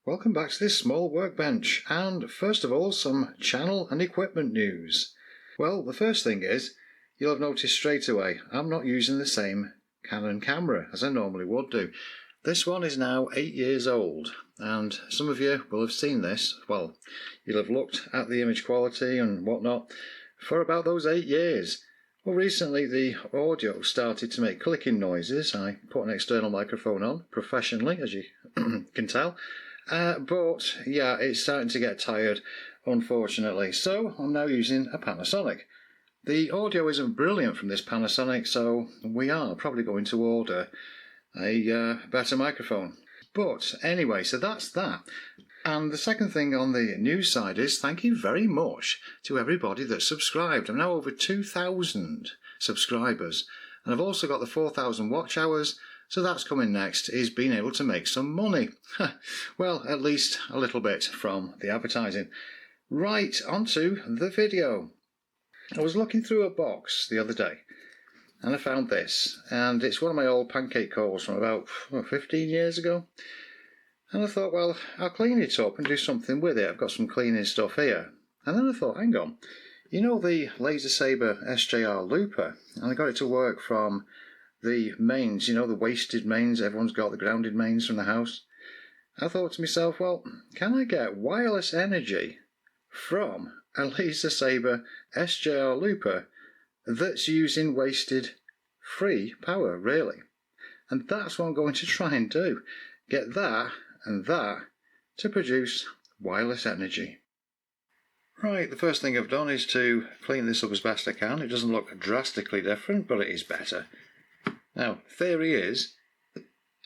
Welcome back to this small workbench, and first of all some channel and equipment news. Well, the first thing is, you'll have noticed straight away I'm not using the same Canon camera as I normally would do. This one is now 8 years old, and some of you will have seen this. Well, you'll have looked at the image quality and whatnot for about those 8 years. Well, recently the audio started to make clicking noises. I put an external microphone on professionally, as you can tell. But yeah, it's starting to get tired, unfortunately. So I'm now using a Panasonic. The audio isn't brilliant from this Panasonic, so we are probably going to order a better microphone. But anyway, so that's that. And the second thing on the news side is thank you very much to everybody that's subscribed. I'm now over 2,000 subscribers, and I've also got the 4,000 watch hours. So that's coming next, is being able to make some money. Well, at least a little bit from the advertising. Right, onto the video. I was looking through a box the other day and I found this, and it's one of my old Pancake coils from about 15 years ago. And I thought, well, I'll clean it up and do something with it. I've got some cleaning stuff here. And then I thought, hang on, you know the Lasersaber SJR Looper? And I got it to work from the mains, you know, the wasted mains. Everyone's got the grounded mains from the house. I thought to myself, well, can I get wireless energy from a Lasersaber SJR Looper that's using wasted free power, really? And that's what I'm going to try and do. Get that and that to produce wireless energy. Right, the first thing I've done is to clean this up as best I can. It doesn't look drastically different, but it is better. Now, theory is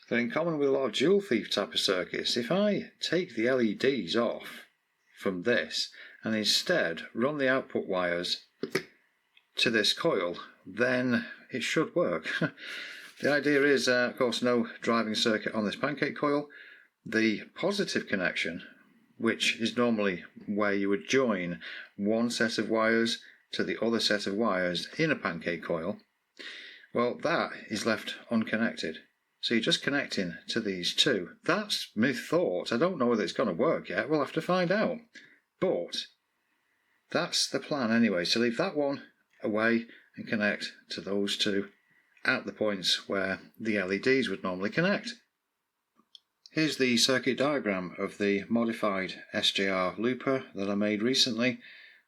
that in common with a lot of Joule thief type of circuits, if I take the LEDs off from this and instead run the output wires to this coil, then it should work. The idea is, of course, no driving circuit on this Pancake coil. The positive connection, which is normally where you would join one set of wires to the other set of wires in a Pancake coil, well, that is left unconnected. So you're just connecting to these two. That's my thought. I don't know whether it's going to work yet. We'll have to find out. But that's the plan anyway. So leave that one away and connect to those two at the points where the LEDs would normally connect. Here's the circuit diagram of the modified SJR Looper that I made recently.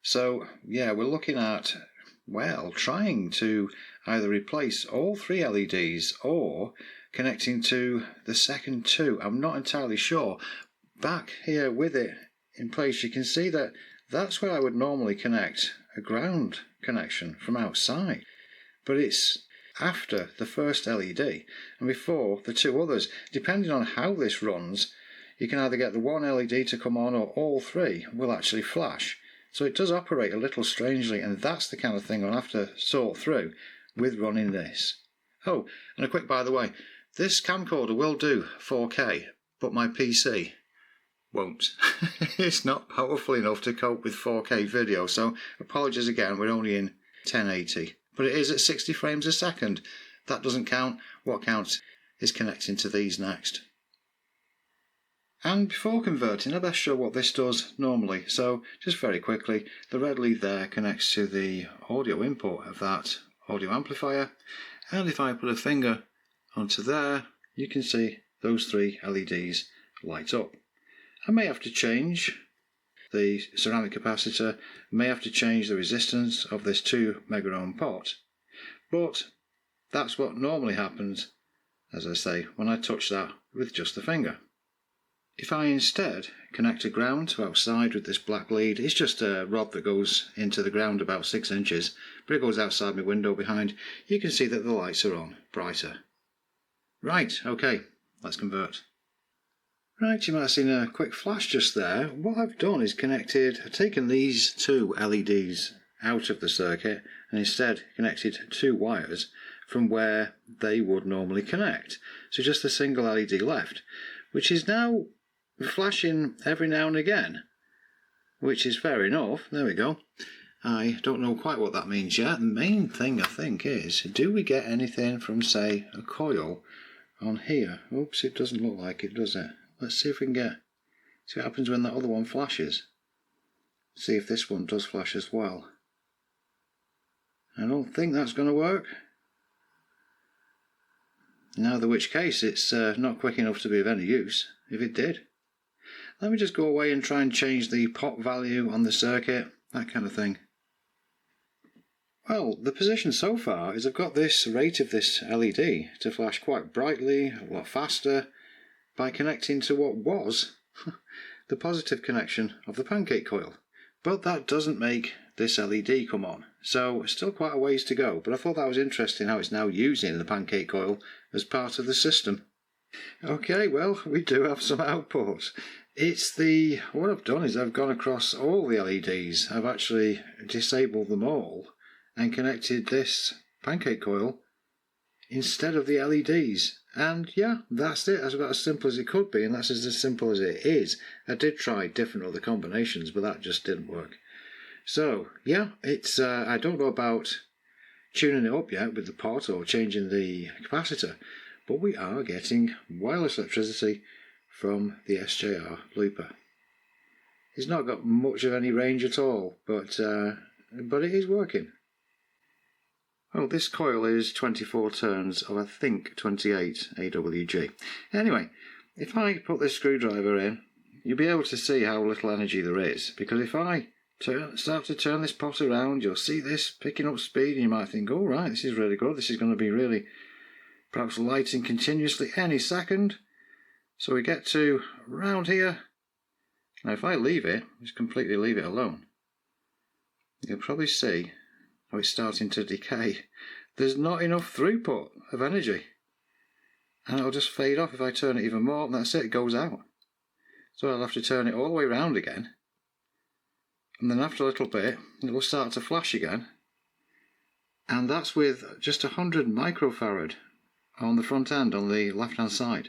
So yeah, we're looking at, well, trying to either replace all three LEDs or connecting to the second two. I'm not entirely sure. Back here with it in place, you can see that that's where I would normally connect a ground connection from outside. But it's after the first LED and before the two others. Depending on how this runs, you can either get the one LED to come on or all three will actually flash. So it does operate a little strangely, and that's the kind of thing I'll have to sort through with running this. Oh, and a quick by the way, this camcorder will do 4K, but my PC won't. It's not powerful enough to cope with 4K video, so apologies again, we're only in 1080. But it is at 60 frames a second. That doesn't count. What counts is connecting to these next. And before converting, I best show what this does normally. So just very quickly, the red lead there connects to the audio input of that audio amplifier. And if I put a finger onto there, you can see those three LEDs light up. I may have to change the ceramic capacitor, may have to change the resistance of this 2 megaohm pot, but that's what normally happens, as I say, when I touch that with just the finger. If I instead connect a ground to outside with this black lead, it's just a rod that goes into the ground about 6 inches, but it goes outside my window behind, you can see that the lights are on, brighter. Right, okay, let's convert. Right, you might have seen a quick flash just there. What I've done is I've taken these two LEDs out of the circuit and instead connected two wires from where they would normally connect. So just a single LED left, which is now flashing every now and again, which is fair enough. There we go. I don't know quite what that means yet. The main thing I think is, do we get anything from, say, a coil on here? Oops, it doesn't look like it, does it? Let's see if we can get See what happens when that other one flashes. See if this one does flash as well. I don't think that's going to work. Now, which case it's not quick enough to be of any use, if it did. Let me just go away and try and change the pot value on the circuit, that kind of thing. Well, the position so far is I've got this rate of this LED to flash quite brightly, a lot faster, by connecting to what was the positive connection of the Pancake coil. But that doesn't make this LED come on, so still quite a ways to go. But I thought that was interesting how it's now using the Pancake coil as part of the system. Okay, well, we do have some outputs. What I've done is I've gone across all the LEDs. I've actually disabled them all and connected this Pancake coil instead of the LEDs. And yeah, that's it. That's about as simple as it could be, and that's as simple as it is. I did try different other combinations, but that just didn't work. So yeah, it's I don't know about tuning it up yet with the pot or changing the capacitor, but we are getting wireless electricity from the SJR Looper. It's not got much of any range at all, but it is working. Well, this coil is 24 turns of, I think, 28 AWG. Anyway, if I put this screwdriver in, you'll be able to see how little energy there is, because if I start to turn this pot around, you'll see this picking up speed, and you might think, all right, this is really good, this is going to be really perhaps lighting continuously any second. So we get to around here. Now if I leave it, just completely leave it alone, you'll probably see how it's starting to decay. There's not enough throughput of energy, and it'll just fade off if I turn it even more, and that's it, it goes out. So I'll have to turn it all the way around again, and then after a little bit it will start to flash again, and that's with just 100 microfarad on the front end on the left hand side.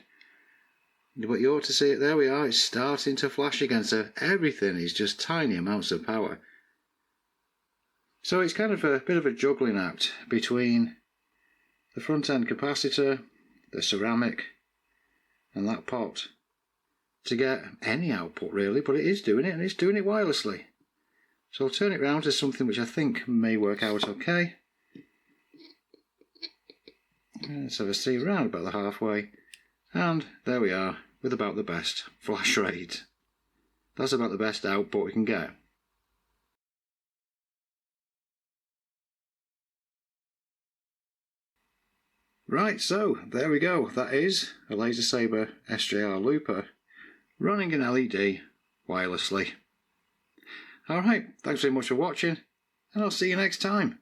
But you ought to see it, there we are, it's starting to flash again, so everything is just tiny amounts of power. So it's kind of a bit of a juggling act between the front end capacitor, the ceramic, and that pot to get any output really, but it is doing it, and it's doing it wirelessly. So I'll turn it round to something which I think may work out okay. Let's have a see round about the halfway, and there we are with about the best flash rate. That's about the best output we can get. Right, so there we go. That is a Lasersaber SJR Looper running an LED wirelessly. Alright, thanks very much for watching, and I'll see you next time.